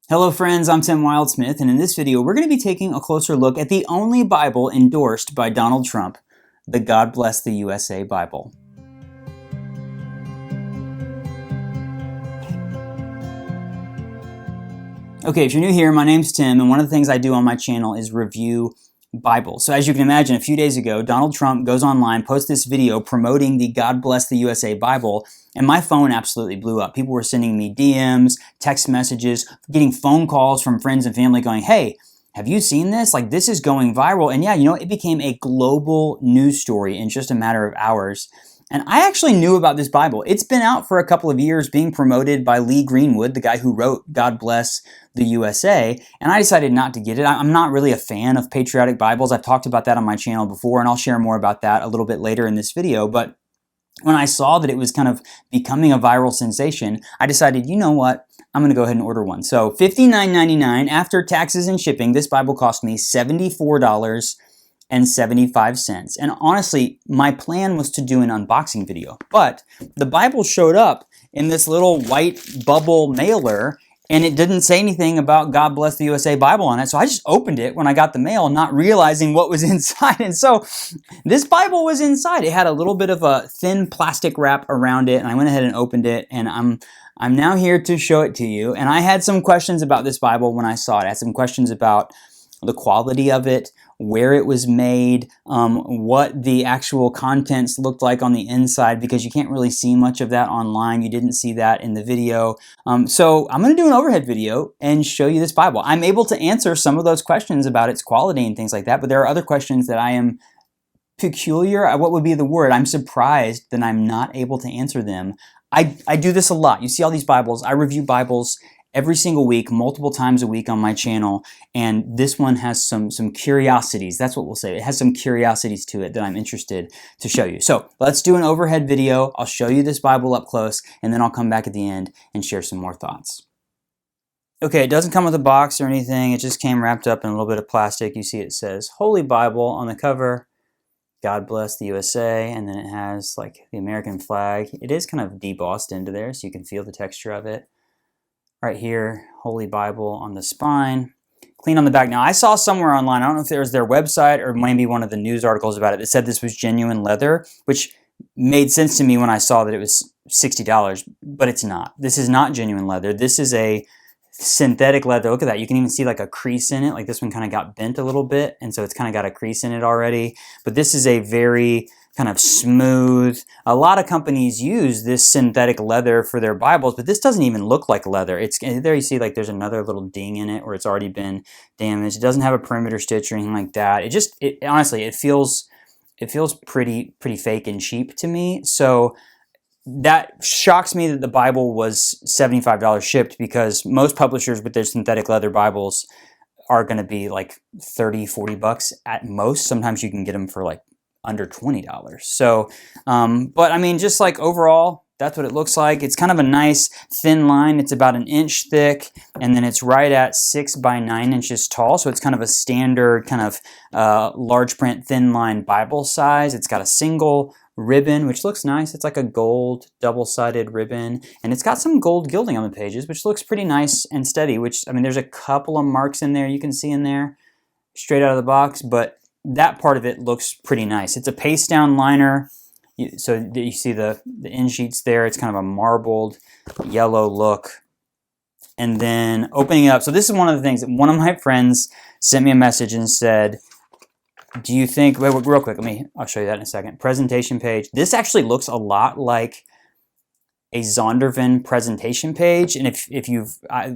Hello friends, I'm Tim Wildsmith, and in this video we're going to be taking a closer look at the only Bible endorsed by Donald Trump, the God Bless the USA Bible. Okay, if you're new here, my name's Tim, and one of the things I do on my channel is review Bibles. So as you can imagine, a few days ago, Donald Trump goes online, posts this video promoting the God Bless the USA Bible, and my phone absolutely blew up. People were sending me DMs, text messages, getting phone calls from friends and family going, hey, have you seen this? Like, this is going viral. And yeah, it became a global news story in just a matter of hours. And I actually knew about this Bible. It's been out for a couple of years, being promoted by Lee Greenwood, the guy who wrote God Bless the USA, and I decided not to get it. I'm not really a fan of patriotic Bibles. I've talked about that on my channel before, and I'll share more about that a little bit later in this video. But when I saw that it was kind of becoming a viral sensation, I decided, you know what? I'm going to go ahead and order one. So $59.99 after taxes and shipping. This Bible cost me $74.75. And honestly, my plan was to do an unboxing video, but the Bible showed up in this little white bubble mailer, and it didn't say anything about God Bless the USA Bible on it. So I just opened it when I got the mail, not realizing what was inside. And so this Bible was inside. It had a little bit of a thin plastic wrap around it, and I went ahead and opened it, and I'm now here to show it to you. And I had some questions about this Bible when I saw it. I had some questions about the quality of it, where it was made, what the actual contents looked like on the inside, because you can't really see much of that online. You didn't see that in the video. So I'm going to do an overhead video and show you this Bible. I'm able to answer some of those questions about its quality and things like that, but there are other questions that I am peculiar. What would be the word? I'm surprised that I'm not able to answer them. I do this a lot. You see all these Bibles. I review Bibles every single week, multiple times a week on my channel, and this one has some curiosities. That's what we'll say. It has some curiosities to it that I'm interested to show you. So let's do an overhead video. I'll show you this Bible up close, and then I'll come back at the end and share some more thoughts. Okay, it doesn't come with a box or anything. It just came wrapped up in a little bit of plastic. You see it says Holy Bible on the cover, God Bless the USA, and then it has like the American flag. It is kind of debossed into there, so you can feel the texture of it. Right here, Holy Bible on the spine, clean on the back. Now, I saw somewhere online, I don't know if it was their website or maybe one of the news articles about it, that said this was genuine leather, which made sense to me when I saw that it was $60, but it's not. This is not genuine leather. This is a synthetic leather. Look at that. You can even see like a crease in it. Like this one kind of got bent a little bit, and so it's kind of got a crease in it already. But this is a very kind of smooth. A lot of companies use this synthetic leather for their Bibles, but this doesn't even look like leather. It's there. You see, like there's another little ding in it where it's already been damaged. It doesn't have a perimeter stitch or anything like that. Honestly, it feels pretty fake and cheap to me. So that shocks me that the Bible was $75 shipped, because most publishers with their synthetic leather Bibles are going to be like $30-40 at most. Sometimes you can get them for like under $20. So, but I mean, just like overall, that's what it looks like. It's kind of a nice thin line. It's about 1 inch thick, and then it's right at 6 by 9 inches tall. So it's kind of a standard kind of large print thin line Bible size. It's got a single ribbon, which looks nice. It's like a gold double-sided ribbon, and it's got some gold gilding on the pages, which looks pretty nice and steady, which, I mean, there's a couple of marks in there you can see in there straight out of the box, but that part of it looks pretty nice. It's a paste down liner, so you see the end sheets there. It's kind of a marbled yellow look. And then opening up, so this is one of the things that one of my friends sent me a message and said, do you think, wait, real quick, I'll show you that in a second. Presentation page. This actually looks a lot like a Zondervan presentation page. And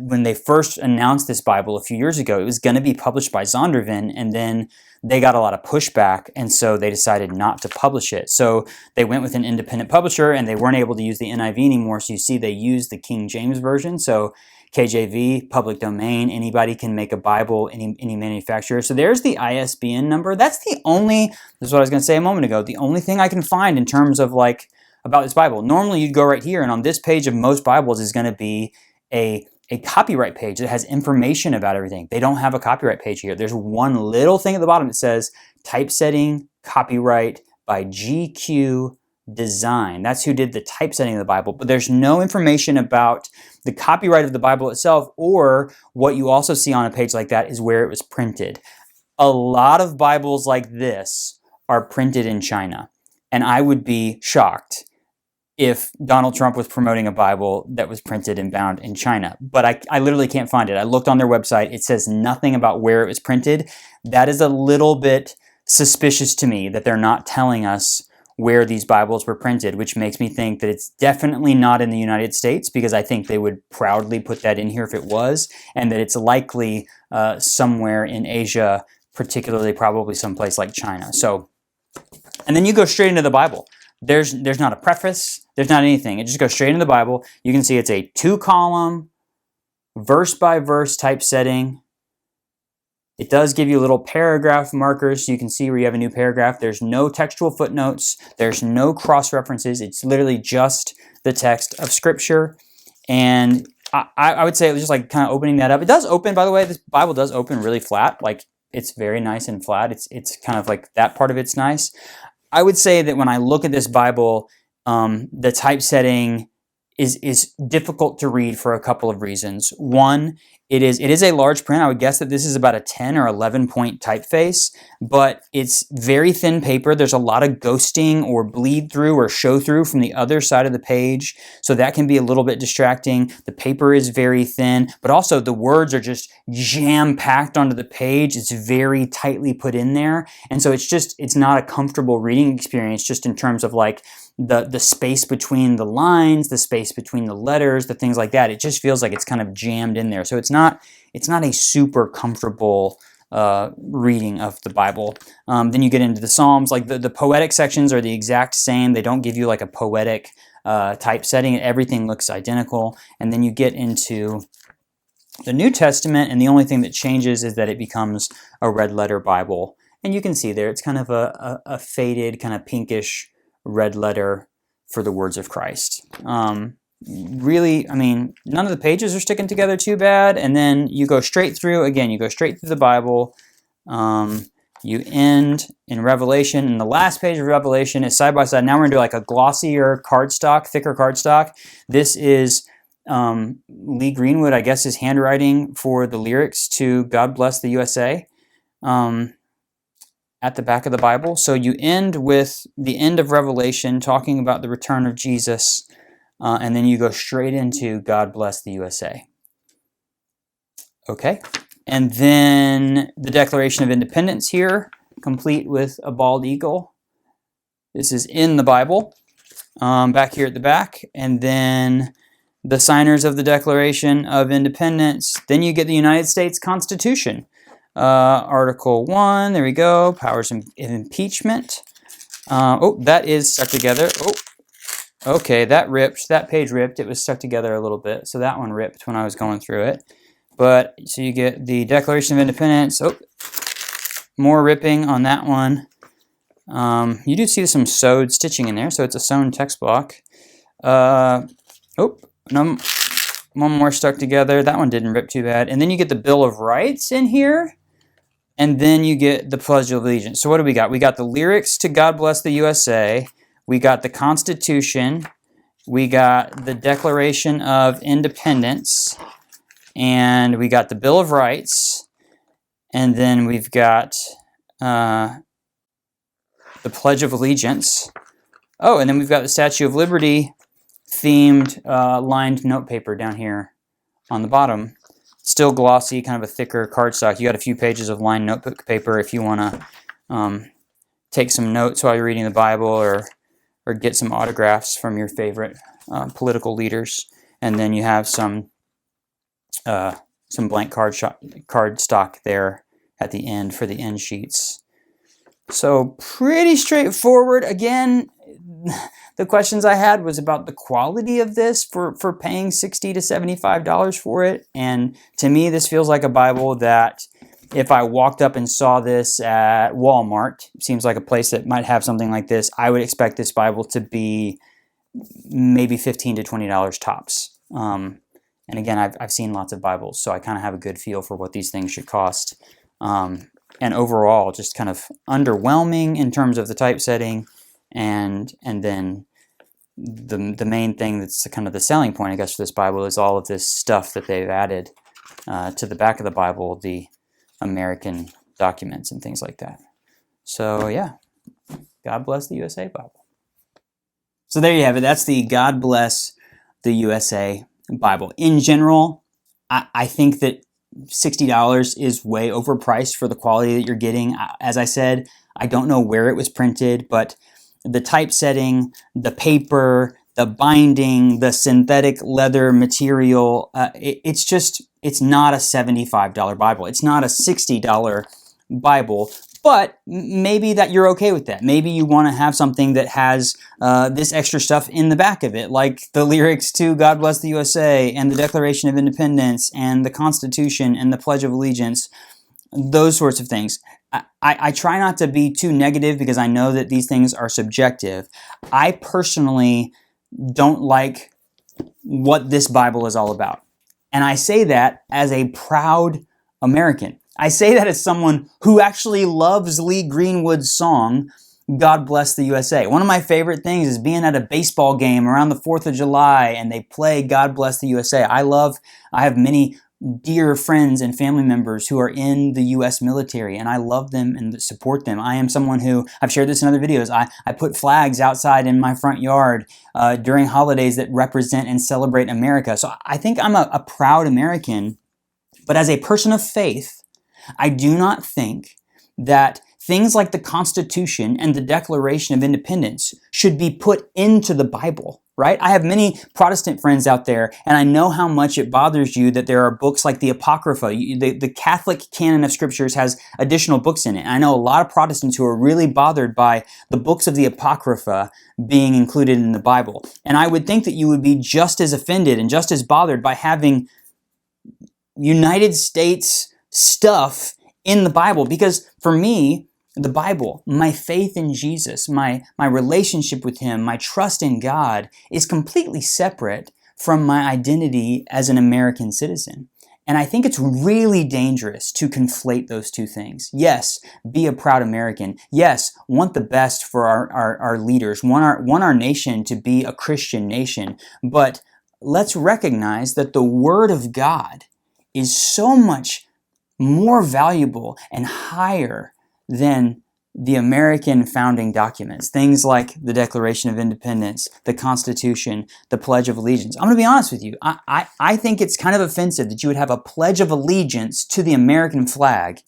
when they first announced this Bible a few years ago, it was going to be published by Zondervan, and then they got a lot of pushback, and so they decided not to publish it. So they went with an independent publisher, and they weren't able to use the NIV anymore. So you see they used the King James Version. So KJV, public domain, anybody can make a Bible, any manufacturer. So there's the ISBN number. This is what I was going to say a moment ago, the only thing I can find in terms of like about this Bible. Normally you'd go right here, and on this page of most Bibles is going to be a copyright page that has information about everything. They don't have a copyright page here. There's one little thing at the bottom that says typesetting copyright by GQ design. That's who did the typesetting of the Bible. But there's no information about the copyright of the Bible itself, or what you also see on a page like that is where it was printed. A lot of Bibles like this are printed in China, and I would be shocked if Donald Trump was promoting a Bible that was printed and bound in China. But I literally can't find it. I looked on their website. It says nothing about where it was printed. That is a little bit suspicious to me that they're not telling us where these Bibles were printed, which makes me think that it's definitely not in the United States, because I think they would proudly put that in here if it was, and that it's likely somewhere in Asia, particularly probably someplace like China. So, and then you go straight into the Bible. There's not a preface, there's not anything. It just goes straight into the Bible. You can see it's a 2-column, verse-by-verse typesetting. It does give you little paragraph markers so you can see where you have a new paragraph. There's no textual footnotes. There's no cross-references. It's literally just the text of Scripture. And I would say it was just like kind of opening that up. It does open, by the way, this Bible does open really flat. Like, it's very nice and flat. It's kind of like that part of it's nice. I would say that when I look at this Bible, the typesetting is difficult to read for a couple of reasons. One, it is a large print. I would guess that this is about a 10 or 11 point typeface, but it's very thin paper. There's a lot of ghosting or bleed through or show through from the other side of the page, so that can be a little bit distracting. The paper is very thin, but also the words are just jam-packed onto the page. It's very tightly put in there, and so it's not a comfortable reading experience just in terms of like the space between the lines, the space between the letters, the things like that. It just feels like it's kind of jammed in there. So it's not a super comfortable reading of the Bible. Then you get into the Psalms. Like the poetic sections are the exact same. They don't give you like a poetic typesetting. Everything looks identical. And then you get into the New Testament, and the only thing that changes is that it becomes a red letter Bible. And you can see there, it's kind of a faded, kind of pinkish red letter for the words of Christ. Really, I mean, none of the pages are sticking together too bad. And then you go straight through, again, you go straight through the Bible. You end in Revelation, and the last page of Revelation is side by side. Now we're going to do like a glossier cardstock, thicker cardstock. This is Lee Greenwood, I guess, his handwriting for the lyrics to God Bless the USA. At the back of the Bible. So you end with the end of Revelation talking about the return of Jesus, and then you go straight into God Bless the USA. Okay, and then the Declaration of Independence here, complete with a bald eagle. This is in the Bible, back here at the back, and then the signers of the Declaration of Independence. Then you get the United States Constitution. Article 1, there we go, powers of impeachment. Oh, that is stuck together. Oh, okay, that ripped. That page ripped. It was stuck together a little bit, so that one ripped when I was going through it. But, so you get the Declaration of Independence. Oh, more ripping on that one. You do see some sewed stitching in there, so it's a sewn text block. Oh, no, one more stuck together. That one didn't rip too bad. And then you get the Bill of Rights in here. And then you get the Pledge of Allegiance. So what do we got? We got the lyrics to God Bless the USA. We got the Constitution. We got the Declaration of Independence. And we got the Bill of Rights. And then we've got the Pledge of Allegiance. Oh, and then we've got the Statue of Liberty themed lined note paper down here on the bottom. Still glossy, kind of a thicker cardstock. You got a few pages of lined notebook paper if you want to take some notes while you're reading the Bible, or get some autographs from your favorite political leaders. And then you have some blank cardstock there at the end for the end sheets. So pretty straightforward. Again, the questions I had was about the quality of this for paying $60 to $75 for it. And to me, this feels like a Bible that if I walked up and saw this at Walmart, seems like a place that might have something like this, I would expect this Bible to be maybe $15 to $20 tops. And again, I've seen lots of Bibles, so I kind of have a good feel for what these things should cost. And overall, just kind of underwhelming in terms of the typesetting, and then the main thing that's kind of the selling point, I guess, for this Bible is all of this stuff that they've added to the back of the Bible, the American documents and things like that. So yeah, God bless the USA Bible. So there you have it. That's the God bless the USA Bible. In general, I think that $60 is way overpriced for the quality that you're getting. As I said, I don't know where it was printed, but the typesetting, the paper, the binding, the synthetic leather material, it's not a $75 Bible. It's not a $60 Bible. But maybe that you're okay with that. Maybe you want to have something that has this extra stuff in the back of it, like the lyrics to God Bless the USA and the Declaration of Independence and the Constitution and the Pledge of Allegiance, those sorts of things. I try not to be too negative because I know that these things are subjective. I personally don't like what this Bible is all about. And I say that as a proud American. I say that as someone who actually loves Lee Greenwood's song, God Bless the USA. One of my favorite things is being at a baseball game around the 4th of July and they play God Bless the USA. I have many dear friends and family members who are in the U.S. military, and I love them and support them. I am someone who, I've shared this in other videos, I put flags outside in my front yard during holidays that represent and celebrate America. So I think I'm a proud American, but as a person of faith, I do not think that things like the Constitution and the Declaration of Independence should be put into the Bible, right? I have many Protestant friends out there, and I know how much it bothers you that there are books like the Apocrypha. The Catholic canon of scriptures has additional books in it. And I know a lot of Protestants who are really bothered by the books of the Apocrypha being included in the Bible. And I would think that you would be just as offended and just as bothered by having United States stuff in the Bible, because for me, the Bible, my faith in Jesus, my relationship with Him, my trust in God is completely separate from my identity as an American citizen. And I think it's really dangerous to conflate those two things. Yes, be a proud American. Yes, want the best for our leaders, want our nation to be a Christian nation. But let's recognize that the Word of God is so much more valuable and higher than the American founding documents. Things like the Declaration of Independence, the Constitution, the Pledge of Allegiance. I'm going to be honest with you. I think it's kind of offensive that you would have a Pledge of Allegiance to the American flag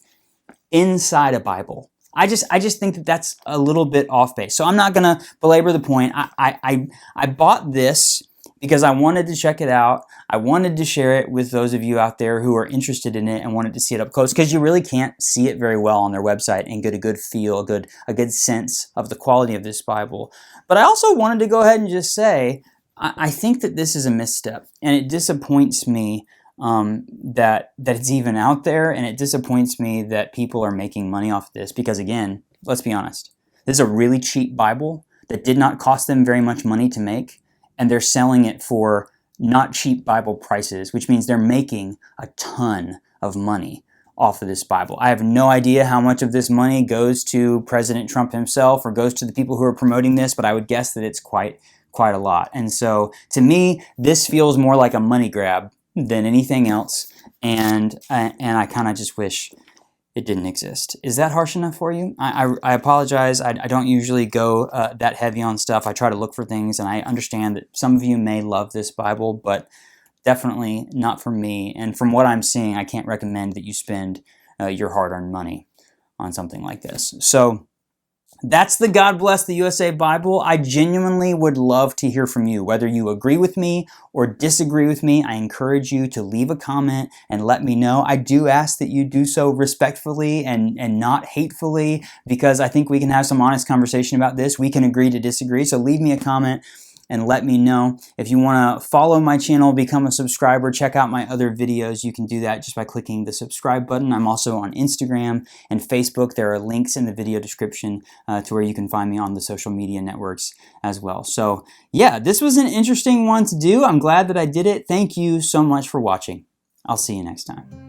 inside a Bible. I just think that that's a little bit off base. So I'm not going to belabor the point. I bought this because I wanted to check it out. I wanted to share it with those of you out there who are interested in it and wanted to see it up close, because you really can't see it very well on their website and get a good feel, a good sense of the quality of this Bible. But I also wanted to go ahead and just say, I think that this is a misstep, and it disappoints me that it's even out there, and it disappoints me that people are making money off of this, because again, let's be honest, this is a really cheap Bible that did not cost them very much money to make, and they're selling it for not cheap Bible prices, which means they're making a ton of money off of this Bible. I have no idea how much of this money goes to President Trump himself or goes to the people who are promoting this, but I would guess that it's quite a lot. And so to me, this feels more like a money grab than anything else, and I kind of just wish it didn't exist. Is that harsh enough for you? I apologize. I don't usually go that heavy on stuff. I try to look for things, and I understand that some of you may love this Bible, but definitely not for me. And from what I'm seeing, I can't recommend that you spend your hard-earned money on something like this. So that's the God Bless the USA Bible. I genuinely would love to hear from you. Whether you agree with me or disagree with me, I encourage you to leave a comment and let me know. I do ask that you do so respectfully and not hatefully, because I think we can have some honest conversation about this. We can agree to disagree. So leave me a comment and let me know. If you want to follow my channel, become a subscriber, check out my other videos, you can do that just by clicking the subscribe button. I'm also on Instagram and Facebook. There are links in the video description to where you can find me on the social media networks as well. So yeah, this was an interesting one to do. I'm glad that I did it. Thank you so much for watching. I'll see you next time.